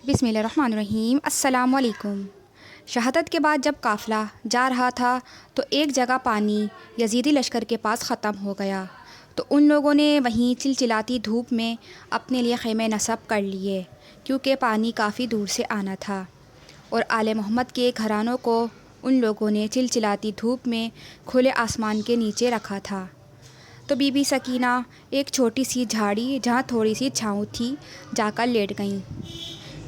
بسم اللہ الرحمن الرحیم۔ السلام علیکم۔ شہادت کے بعد جب قافلہ جا رہا تھا تو ایک جگہ پانی یزیدی لشکر کے پاس ختم ہو گیا، تو ان لوگوں نے وہیں چلچلاتی دھوپ میں اپنے لیے خیمے نصب کر لیے، کیونکہ پانی کافی دور سے آنا تھا، اور آل محمد کے گھرانوں کو ان لوگوں نے چلچلاتی دھوپ میں کھلے آسمان کے نیچے رکھا تھا۔ تو بی بی سکینہ ایک چھوٹی سی جھاڑی جہاں تھوڑی سی چھاؤں تھی جا کر لیٹ گئیں۔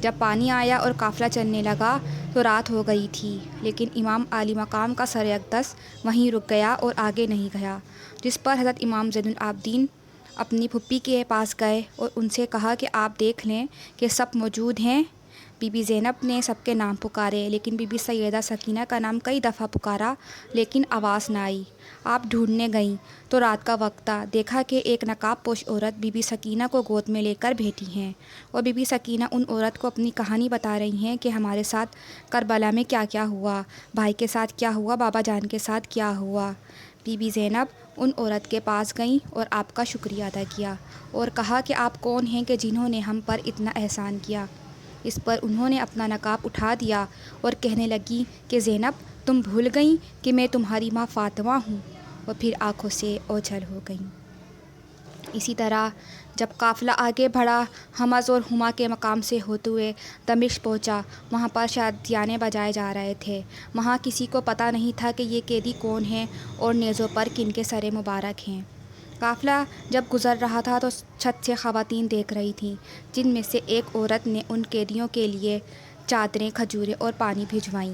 جب پانی آیا اور قافلہ چلنے لگا تو رات ہو گئی تھی، لیکن امام عالی مقام کا سر اقدس وہیں رک گیا اور آگے نہیں گیا، جس پر حضرت امام زین العابدین اپنی پھوپھی کے پاس گئے اور ان سے کہا کہ آپ دیکھ لیں کہ سب موجود ہیں۔ بی بی زینب نے سب کے نام پکارے، لیکن بی بی سیدہ سکینہ کا نام کئی دفعہ پکارا لیکن آواز نہ آئی۔ آپ ڈھونڈنے گئیں تو رات کا وقت تھا، دیکھا کہ ایک نقاب پوش عورت بی بی سکینہ کو گود میں لے کر بیٹھی ہیں، اور بی بی سکینہ ان عورت کو اپنی کہانی بتا رہی ہیں کہ ہمارے ساتھ کربلا میں کیا کیا ہوا، بھائی کے ساتھ کیا ہوا، بابا جان کے ساتھ کیا ہوا۔ بی بی زینب ان عورت کے پاس گئیں اور آپ کا شکریہ ادا کیا اور کہا کہ آپ کون ہیں کہ جنہوں نے ہم پر اتنا احسان کیا۔ اس پر انہوں نے اپنا نقاب اٹھا دیا اور کہنے لگی کہ زینب، تم بھول گئیں کہ میں تمہاری ماں فاطمہ ہوں، اور پھر آنکھوں سے اوجھل ہو گئیں۔ اسی طرح جب قافلہ آگے بڑھا، حمص اور ہما کے مقام سے ہوتے ہوئے دمشق پہنچا، وہاں پر شادیانے بجائے جا رہے تھے۔ وہاں کسی کو پتہ نہیں تھا کہ یہ قیدی کون ہیں اور نیزوں پر کن کے سر مبارک ہیں۔ قافلہ جب گزر رہا تھا تو چھت سے خواتین دیکھ رہی تھیں، جن میں سے ایک عورت نے ان قیدیوں کے لیے چادریں، کھجوریں اور پانی بھجوائیں۔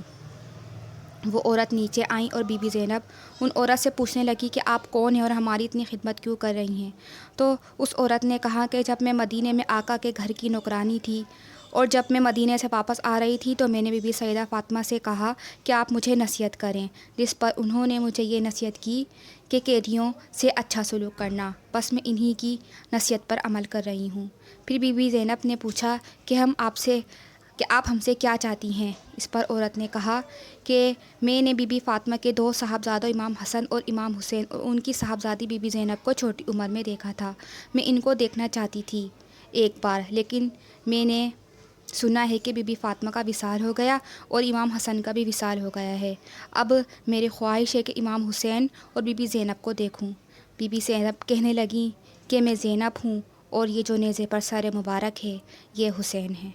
وہ عورت نیچے آئیں اور بی بی زینب ان عورت سے پوچھنے لگی کہ آپ کون ہیں اور ہماری اتنی خدمت کیوں کر رہی ہیں؟ تو اس عورت نے کہا کہ جب میں مدینے میں آقا کے گھر کی نوکرانی تھی اور جب میں مدینے سے واپس آ رہی تھی تو میں نے بی بی سیدہ فاطمہ سے کہا کہ آپ مجھے نصیحت کریں، جس پر انہوں نے مجھے یہ نصیحت کی کہ قیدیوں سے اچھا سلوک کرنا، بس میں انہی کی نصیحت پر عمل کر رہی ہوں۔ پھر بی بی زینب نے پوچھا کہ آپ ہم سے کیا چاہتی ہیں؟ اس پر عورت نے کہا کہ میں نے بی بی فاطمہ کے 2 صاحبزادوں امام حسن اور امام حسین اور ان کی صاحبزادی بی بی زینب کو چھوٹی عمر میں دیکھا تھا۔ میں ان کو دیکھنا چاہتی تھی ایک بار، لیکن میں نے سنا ہے کہ بی بی فاطمہ کا وصال ہو گیا اور امام حسن کا بھی وصال ہو گیا ہے۔ اب میری خواہش ہے کہ امام حسین اور بی بی زینب کو دیکھوں۔ بی بی زینب کہنے لگیں کہ میں زینب ہوں اور یہ جو نیزے پر سر مبارک ہے یہ حسین ہے۔